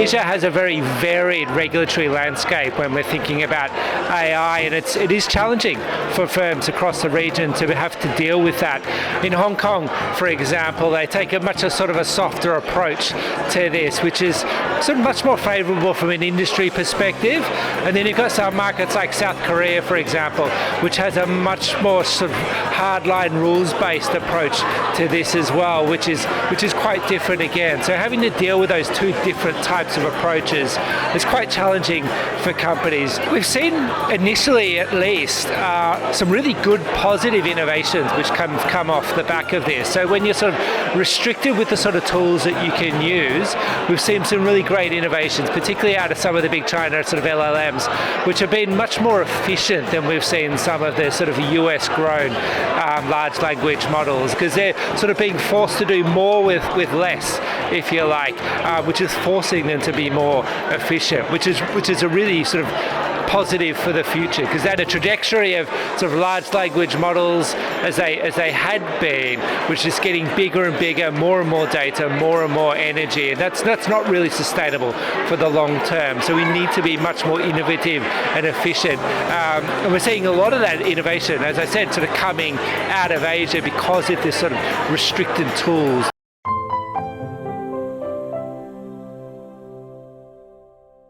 Asia has a very varied regulatory landscape when we're thinking about AI, and it is challenging for firms across the region to have to deal with that. In Hong Kong, for example, they take a much sort of a softer approach to this, which is sort of much more favourable from an industry perspective. And then you've got some markets like South Korea, for example, which has a much more sort of hardline rules-based approach to this as well, which is quite different again. So having to deal with those two different types of approaches is quite challenging for companies. We've seen initially, at least, some really good positive innovations which come off the back of this. So when you're sort of restricted with the sort of tools that you can use, we've seen some really great innovations, particularly out of some of the big China sort of LLMs, which have been much more efficient than we've seen some of the sort of US-grown large language models, because they're sort of being forced to do more with less, if you like, which is forcing them to be more efficient, which is a really sort of positive for the future, because they had a trajectory of sort of large language models as they had been, which is getting bigger and bigger, more and more data, more and more energy, and that's not really sustainable for the long term. So we need to be much more innovative and efficient, and we're seeing a lot of that innovation, as I said, sort of coming out of Asia because of this sort of restricted tools.